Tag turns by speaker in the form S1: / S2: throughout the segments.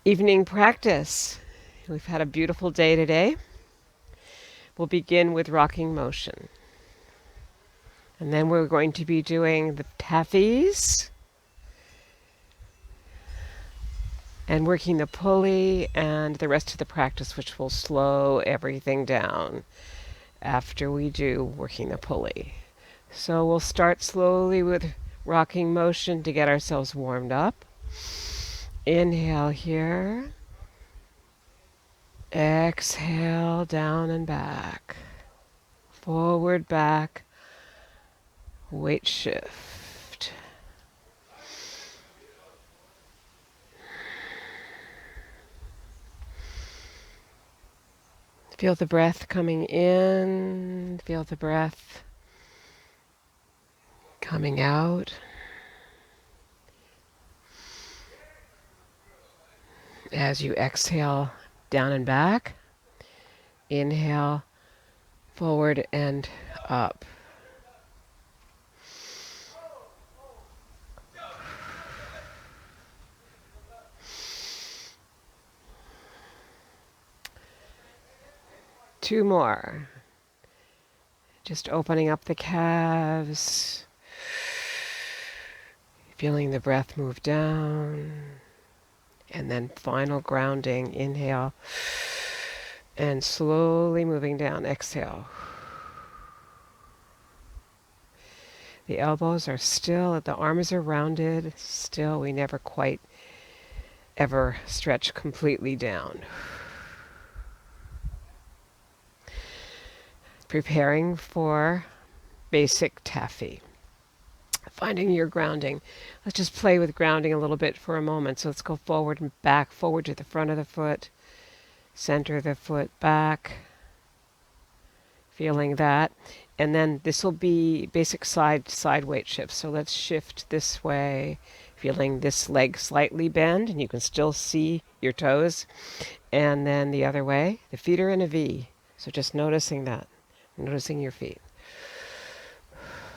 S1: Evening practice. We've had a beautiful day today. We'll begin with rocking motion. And then we're going to be doing the Taffies and working the pulley and the rest of the practice, which will slow everything down after we do working the pulley. So we'll start slowly with rocking motion to get ourselves warmed up. Inhale here. Exhale down and back. Forward, back. Weight shift. Feel the breath coming in. Feel the breath coming out. As you exhale down and back, inhale forward and up. Two more. Just opening up the calves, feeling the breath move down, and then final grounding. Inhale, and slowly moving down. Exhale. The elbows are still, the arms are rounded. Still, we never quite ever stretch completely down. Preparing for basic taffy. Finding your grounding. Let's just play with grounding a little bit for a moment. So let's go forward and back, forward to the front of the foot, center of the foot, back. Feeling that. And then this will be basic side weight shift. So let's shift this way, feeling this leg slightly bend, and you can still see your toes. And then the other way, the feet are in a V. So just noticing that. Noticing your feet.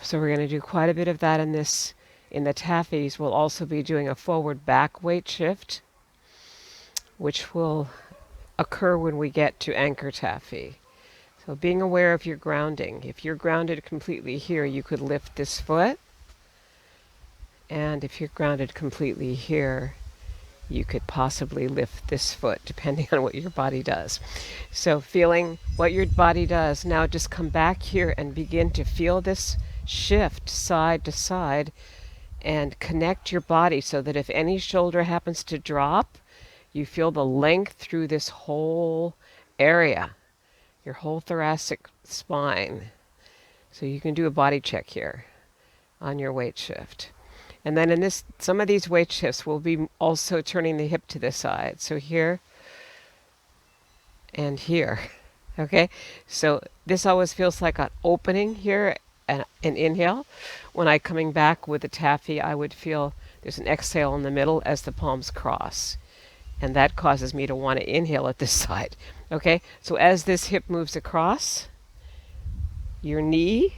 S1: So we're going to do quite a bit of that in the Taffies. We'll also be doing a forward back weight shift, which will occur when we get to anchor taffy. So being aware of your grounding. If you're grounded completely here, you could lift this foot. And if you're grounded completely here, you could possibly lift this foot, depending on what your body does. So feeling what your body does, now just come back here and begin to feel this shift side to side and connect your body so that if any shoulder happens to drop, you feel the length through this whole area, your whole thoracic spine. So you can do a body check here on your weight shift. And then in some of these weight shifts, we'll be also turning the hip to the side. So here and here. Okay? So this always feels like an opening here and an inhale. When I'm coming back with the taffy, I would feel there's an exhale in the middle as the palms cross. And that causes me to want to inhale at this side. Okay? So as this hip moves across, your knee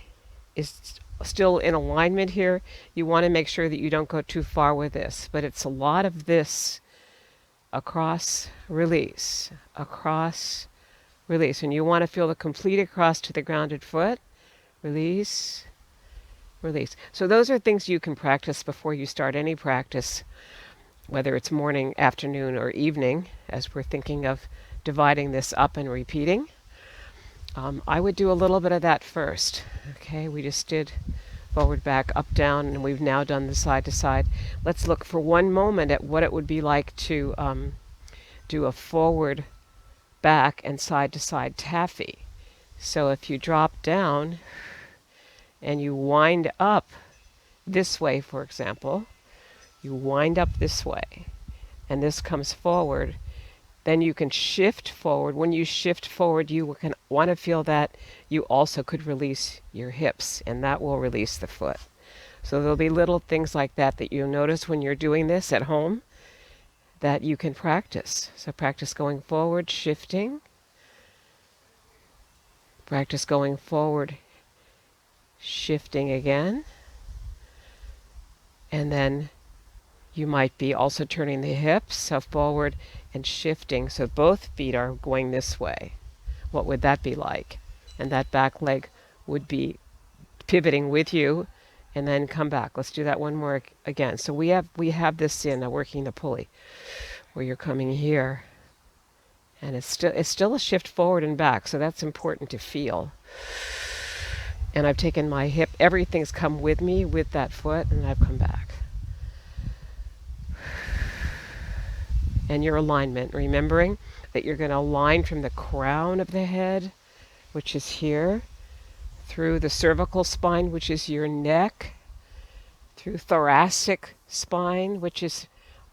S1: is still in alignment here. You want to make sure that you don't go too far with this, but it's a lot of this across, release, across, release. And you want to feel the complete across to the grounded foot, release, release. So those are things you can practice before you start any practice, whether it's morning, afternoon, or evening, as we're thinking of dividing this up and repeating. I would do a little bit of that first. Okay, we just did forward, back, up, down, and we've now done the side to side. Let's look for one moment at what it would be like to do a forward, back, and side to side taffy. So if you drop down and you wind up this way, for example, you wind up this way, and this comes forward, then you can shift forward. When you shift forward, you can want to feel that you also could release your hips, and that will release the foot. So there'll be little things like that that you'll notice when you're doing this at home that you can practice. So practice going forward, shifting. Practice going forward, shifting again. And then You might be also turning the hips so forward and shifting so both feet are going this way. What would that be like? And that back leg would be pivoting with you and then come back. Let's do that one more again. So we have this in working the pulley where you're coming here and it's still a shift forward and back, so that's important to feel. And I've taken my hip, everything's come with me with that foot, and I've come back. And your alignment, remembering that you're going to align from the crown of the head, which is here, through the cervical spine, which is your neck, through thoracic spine, which is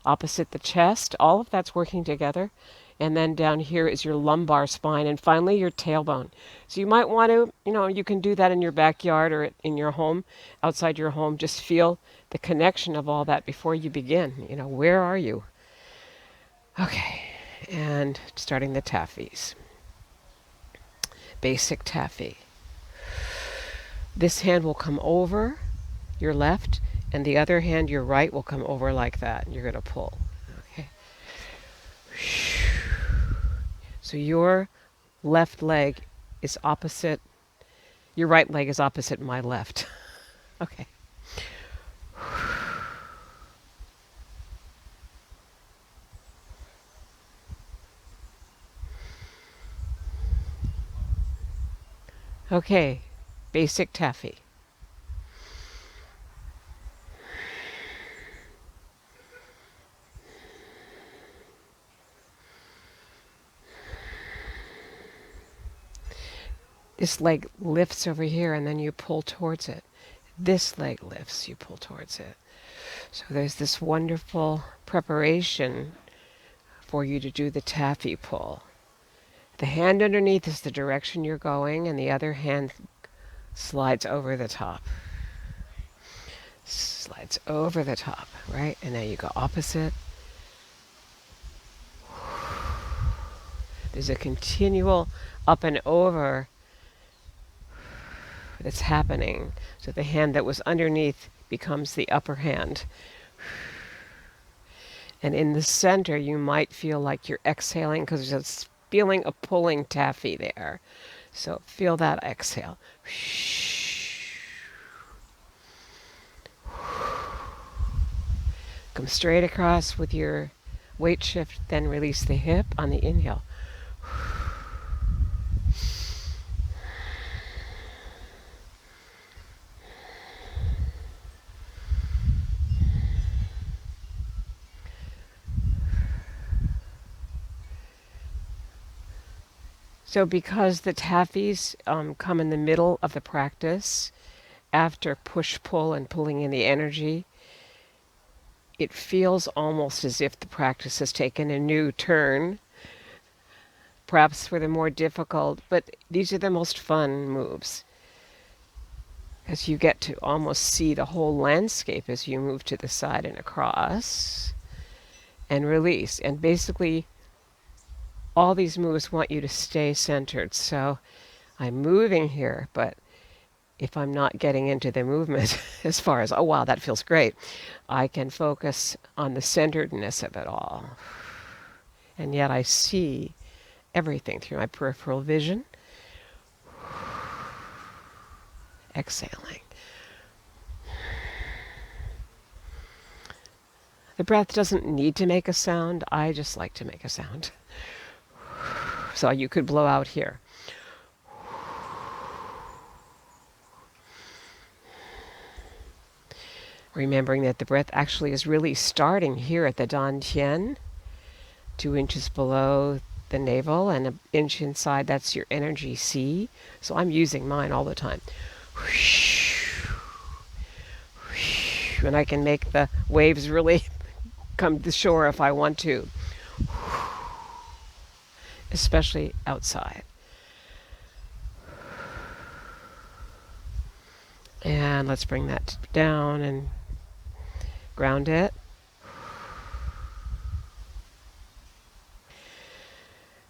S1: opposite the chest. All of that's working together. And then down here is your lumbar spine, and finally your tailbone. So you might want to, you can do that in your backyard or in your home, outside your home. Just feel the connection of all that before you begin. Where are you? Okay, and starting the Taffies. Basic Taffy. This hand will come over your left, and the other hand, your right, will come over like that. You're going to pull. Okay. So your left leg is opposite, your right leg is opposite my left. Okay. Okay, basic Taffy. This leg lifts over here and then you pull towards it. This leg lifts, you pull towards it. So there's this wonderful preparation for you to do the Taffy pull. The hand underneath is the direction you're going, and the other hand slides over the top. Slides over the top, right? And now you go opposite. There's a continual up and over that's happening. So the hand that was underneath becomes the upper hand. And in the center, you might feel like you're exhaling because there's a feeling of pulling Taffy there. So feel that exhale. Come straight across with your weight shift, then release the hip on the inhale. So because the Taffies come in the middle of the practice, after push-pull and pulling in the energy, it feels almost as if the practice has taken a new turn, perhaps for the more difficult, but these are the most fun moves, because you get to almost see the whole landscape as you move to the side and across, and release. And basically, all these moves want you to stay centered. So I'm moving here, but if I'm not getting into the movement as far as, oh wow, that feels great, I can focus on the centeredness of it all. And yet I see everything through my peripheral vision. Exhaling. The breath doesn't need to make a sound. I just like to make a sound. So you could blow out here. Remembering that the breath actually is really starting here at the dantian, 2 inches below the navel, and an inch inside, that's your energy C. So I'm using mine all the time. And I can make the waves really come to the shore if I want to, especially outside. And let's bring that down and ground it.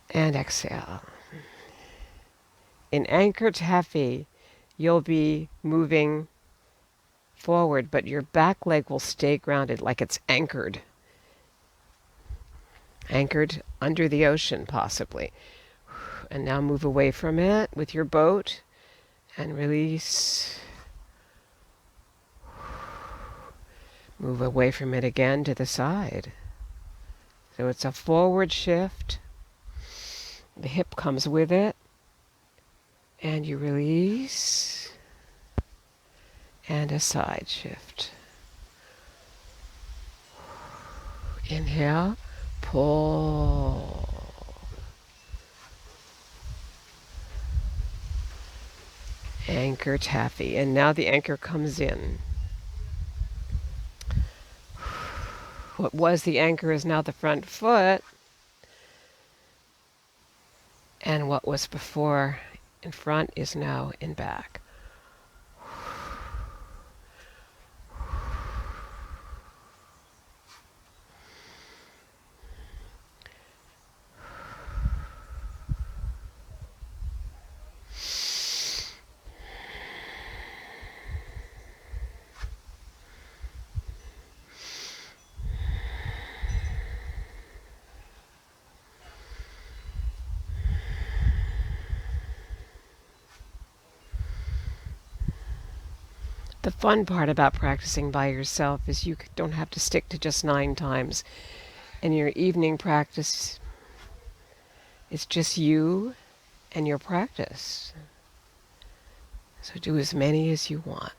S1: And exhale. In Anchor Taffy, you'll be moving forward, but your back leg will stay grounded like it's anchored. Anchored under the ocean, possibly. And now move away from it with your boat and release. Move away from it again to the side. So it's a forward shift. The hip comes with it. And you release. And a side shift. Inhale, pull. Anchor taffy. And now the anchor comes in. What was the anchor is now the front foot. And what was before in front is now in back. The fun part about practicing by yourself is you don't have to stick to just 9 times. In your evening practice, it's just you and your practice. So do as many as you want.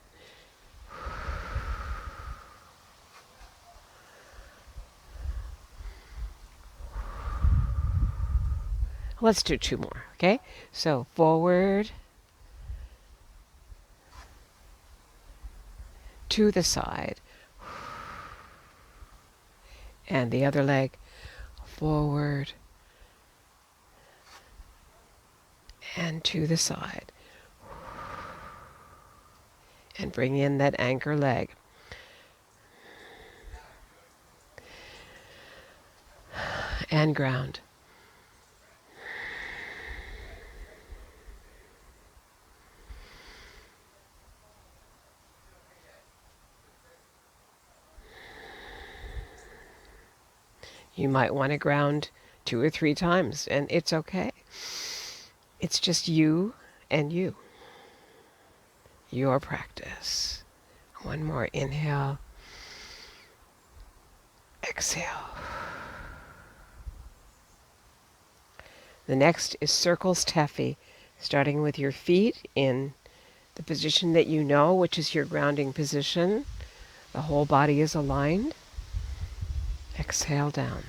S1: Let's do 2 more, okay? So forward, to the side, and the other leg forward and to the side, and bring in that anchor leg. And ground. You might want to ground 2 or 3 times, and it's okay. It's just you and you. Your practice. One more inhale. Exhale. The next is circles taffy, starting with your feet in the position that you know, which is your grounding position. The whole body is aligned. Exhale down.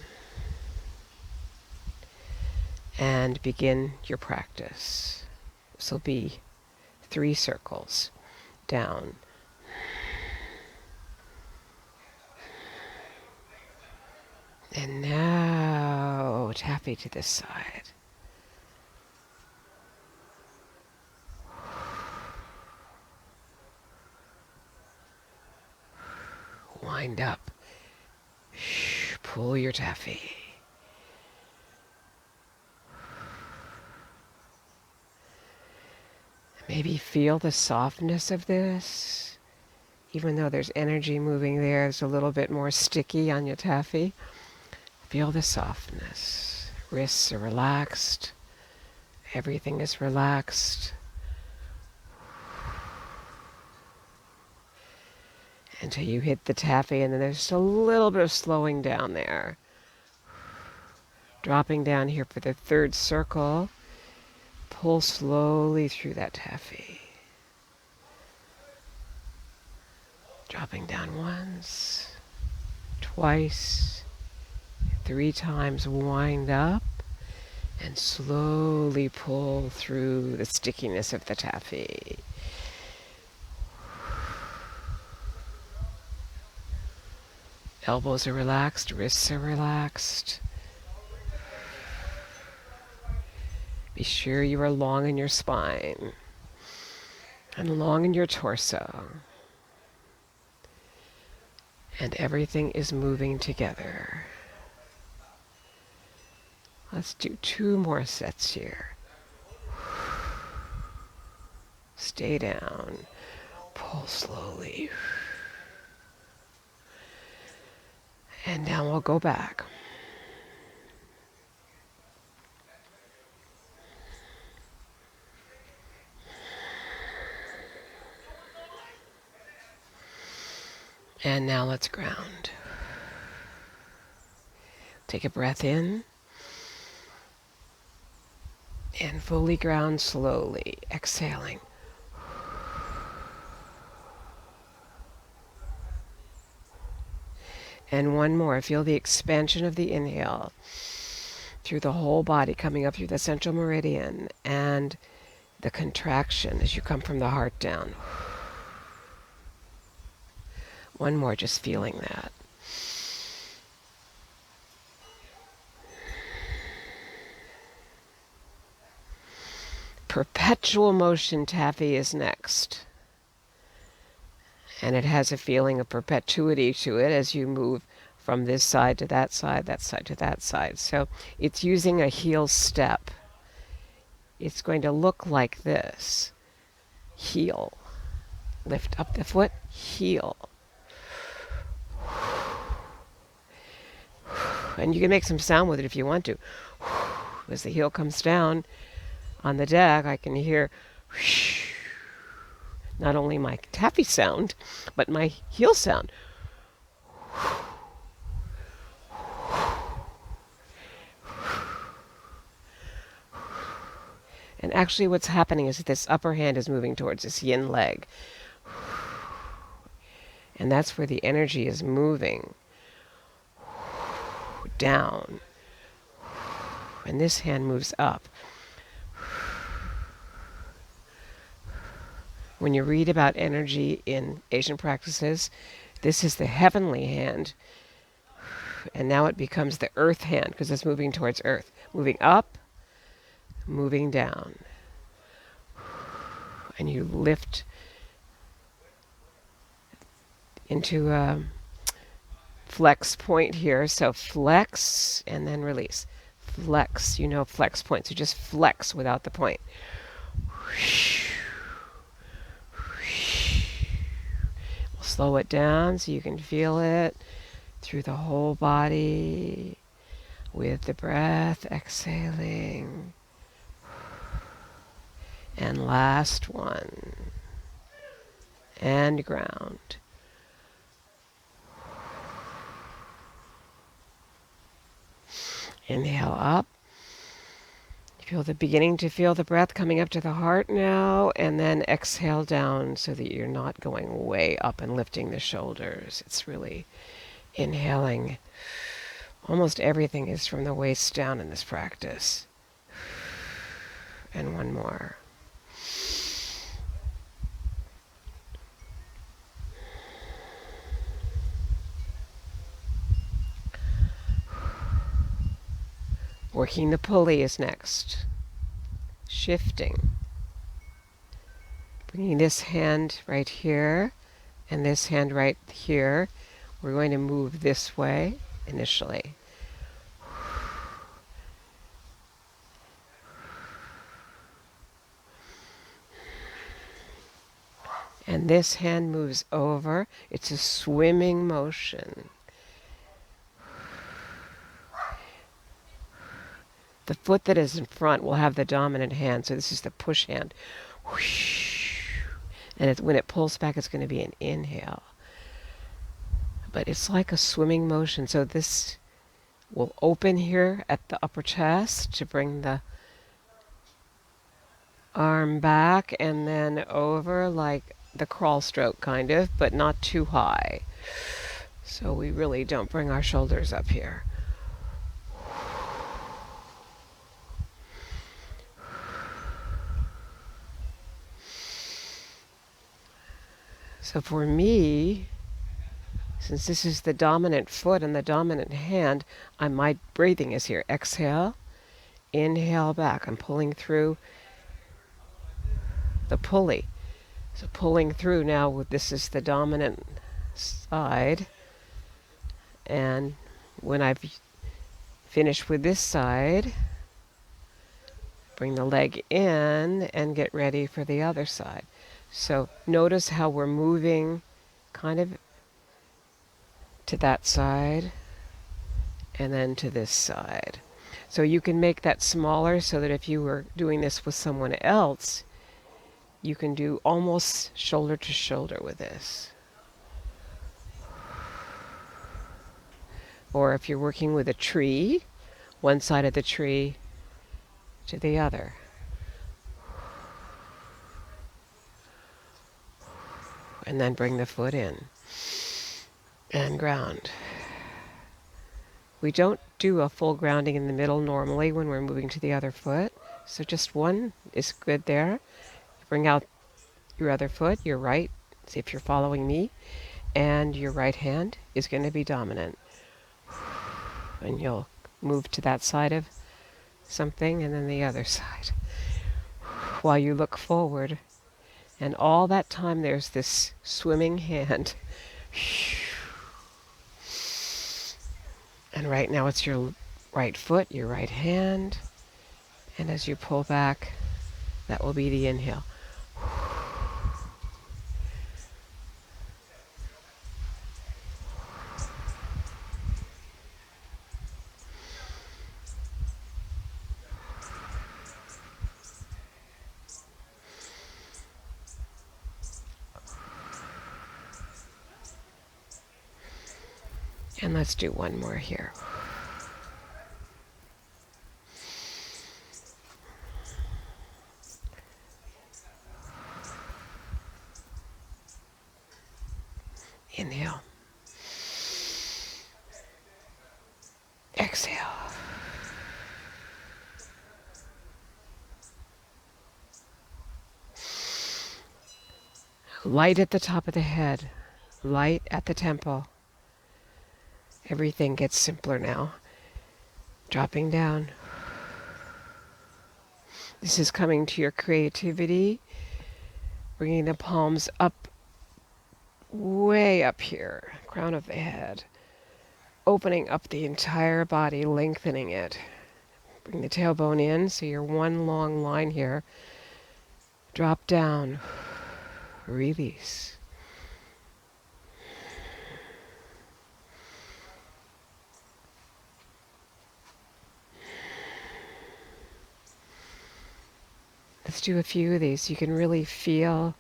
S1: And begin your practice. This will be 3 circles. Down. And now taffy to this side. Wind up. Pull your taffy. Maybe feel the softness of this. Even though there's energy moving there, it's a little bit more sticky on your taffy. Feel the softness. Wrists are relaxed. Everything is relaxed. Until you hit the taffy, and then there's just a little bit of slowing down there. Dropping down here for the 3rd circle. Pull slowly through that taffy. Dropping down once, twice, 3 times. Wind up and slowly pull through the stickiness of the taffy. Elbows are relaxed, wrists are relaxed. Be sure you are long in your spine and long in your torso. And everything is moving together. Let's do 2 more sets here. Stay down. Pull slowly. And now we'll go back. And now let's ground. Take a breath in. And fully ground slowly, exhaling. And one more. Feel the expansion of the inhale through the whole body, coming up through the central meridian, and the contraction as you come from the heart down. One more, just feeling that. Perpetual motion taffy is next. And it has a feeling of perpetuity to it as you move from this side to that side to that side. So it's using a heel step. It's going to look like this. Heel. Lift up the foot, heel. And you can make some sound with it if you want to. As the heel comes down on the deck, I can hear not only my taffy sound, but my heel sound. And actually what's happening is that this upper hand is moving towards this yin leg. And that's where the energy is moving down. And this hand moves up. When you read about energy in Asian practices, this is the heavenly hand. And now it becomes the earth hand because it's moving towards earth. Moving up, moving down. And you lift into a flex point here. So flex and then release. Flex, you know, flex point. So just flex without the point. We'll slow it down so you can feel it through the whole body with the breath exhaling. And last one. And ground. Inhale up. Feel the beginning to feel the breath coming up to the heart now, and then exhale down so that you're not going way up and lifting the shoulders. It's really inhaling. Almost everything is from the waist down in this practice. And one more. Working the pulley is next. Shifting. Bringing this hand right here and this hand right here. We're going to move this way initially. And this hand moves over. It's a swimming motion. The foot that is in front will have the dominant hand, so this is the push hand. And when it pulls back, it's going to be an inhale. But it's like a swimming motion, so this will open here at the upper chest to bring the arm back and then over like the crawl stroke kind of, but not too high. So we really don't bring our shoulders up here. So for me, since this is the dominant foot and the dominant hand, my breathing is here. Exhale, inhale back. I'm pulling through the pulley. So pulling through now, this is the dominant side. And when I've finished with this side, bring the leg in and get ready for the other side. So notice how we're moving kind of to that side and then to this side. So you can make that smaller so that if you were doing this with someone else, you can do almost shoulder to shoulder with this. Or if you're working with a tree, one side of the tree to the other. And then bring the foot in and ground. We don't do a full grounding in the middle normally when we're moving to the other foot. So just one is good there. Bring out your other foot, your right, see if you're following me, and your right hand is going to be dominant. And you'll move to that side of something and then the other side while you look forward. And all that time there's this swimming hand. And right now it's your right foot, your right hand. And as you pull back, that will be the inhale. And let's do one more here. Inhale. Exhale. Light at the top of the head. Light at the temple. Everything gets simpler now. Dropping down. This is coming to your creativity. Bringing the palms up, way up here, crown of the head. Opening up the entire body, lengthening it. Bring the tailbone in, so you're one long line here. Drop down. Release. Let's do a few of these. You can really feel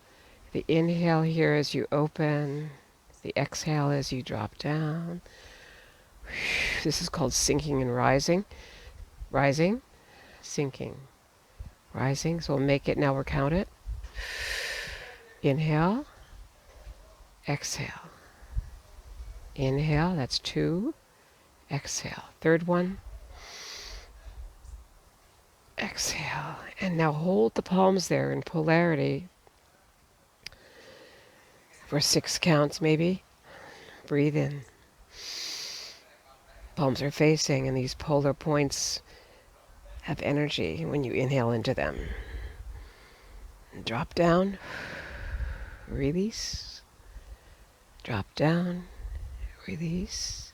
S1: the inhale here as you open, the exhale as you drop down. This is called sinking and rising. Rising, sinking, rising. So we'll make it, now we'll count it. Inhale, exhale. Inhale, that's 2. Exhale. Third one. Exhale. And now hold the palms there in polarity for 6 counts maybe. Breathe in. Palms are facing, and these polar points have energy when you inhale into them. Drop down. Release. Drop down. Release.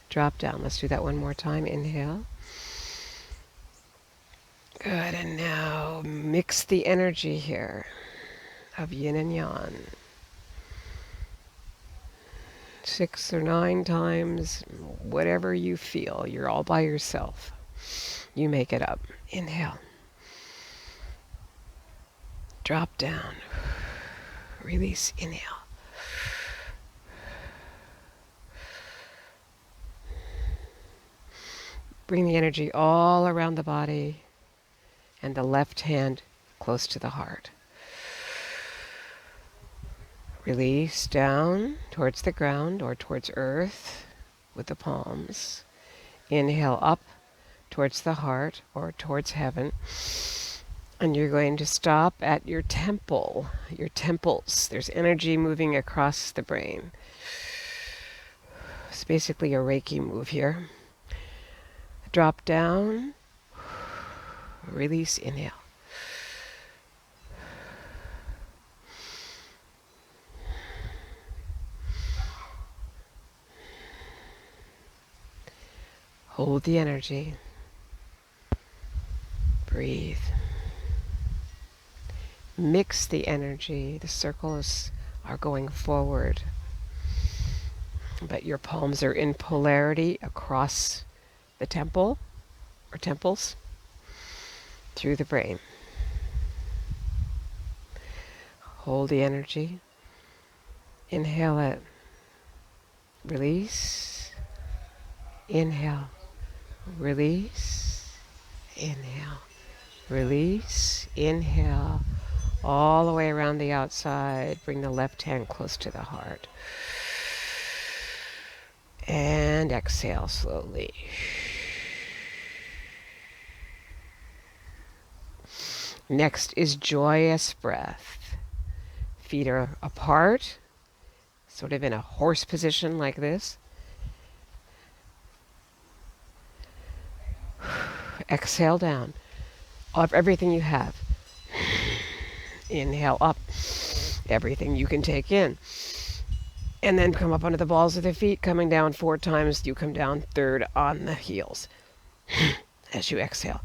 S1: Drop down. Let's do that one more time. Inhale. Good, and now mix the energy here of yin and yang. 6 or 9 times, whatever you feel. You're all by yourself. You make it up. Inhale. Drop down. Release. Inhale. Bring the energy all around the body and the left hand close to the heart. Release down towards the ground or towards earth with the palms. Inhale up towards the heart or towards heaven. And you're going to stop at your temple, your temples. There's energy moving across the brain. It's basically a Reiki move here. Drop down. Release. Inhale. Hold the energy. Breathe. Mix the energy. The circles are going forward, but your palms are in polarity across the temple or temples through the brain. Hold the energy. Inhale it. Release. Inhale. Release. Inhale. Release. Inhale. All the way around the outside. Bring the left hand close to the heart. And exhale slowly. Next is joyous breath. Feet are apart, sort of in a horse position like this. Exhale down of everything you have. Inhale up everything you can take in. And then come up onto the balls of the feet, coming down 4 times. You come down 3rd on the heels as you exhale.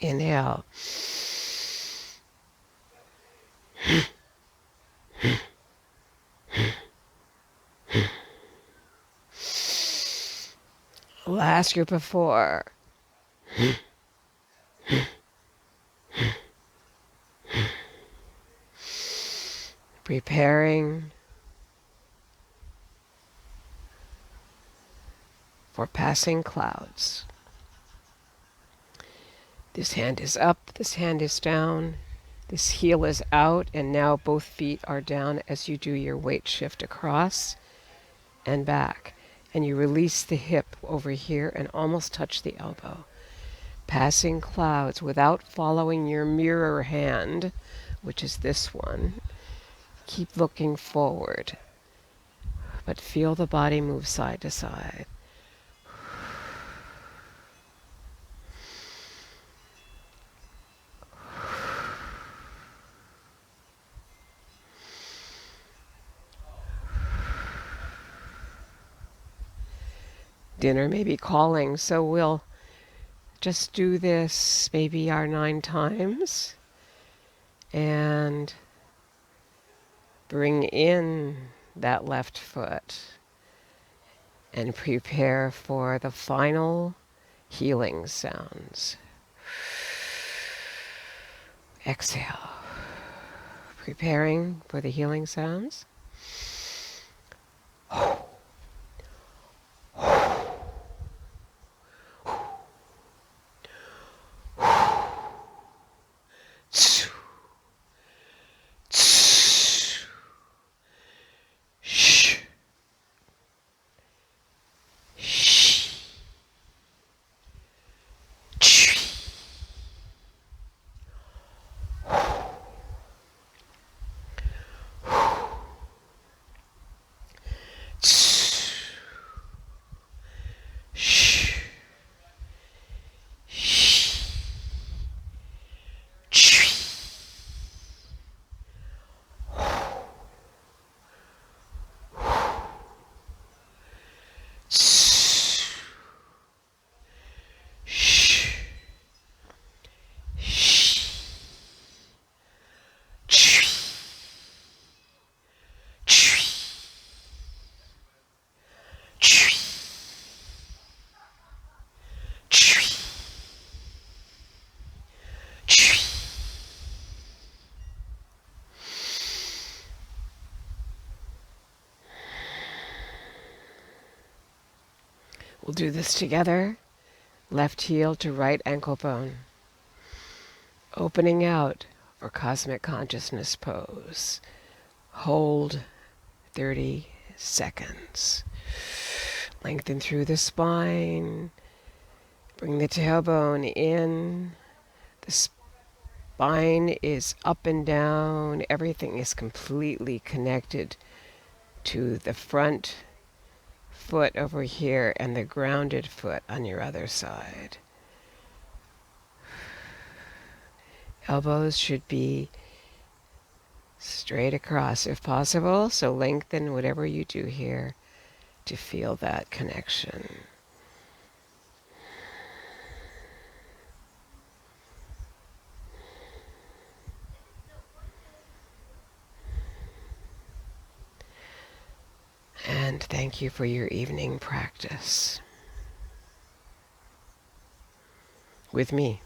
S1: Inhale. Last group of 4. Preparing for passing clouds. This hand is up, this hand is down, this heel is out, and now both feet are down as you do your weight shift across and back. And you release the hip over here and almost touch the elbow. Passing clouds without following your mirror hand, which is this one. Keep looking forward, but feel the body move side to side. Dinner may be calling, so we'll just do this maybe our 9 times and bring in that left foot and prepare for the final healing sounds. Exhale. Preparing for the healing sounds. We'll do this together. Left heel to right ankle bone. Opening out for cosmic consciousness pose. Hold 30 seconds. Lengthen through the spine. Bring the tailbone in. The spine is up and down. Everything is completely connected to the front foot over here and the grounded foot on your other side. Elbows should be straight across if possible, so lengthen whatever you do here to feel that connection. And And thank you for your evening practice with me.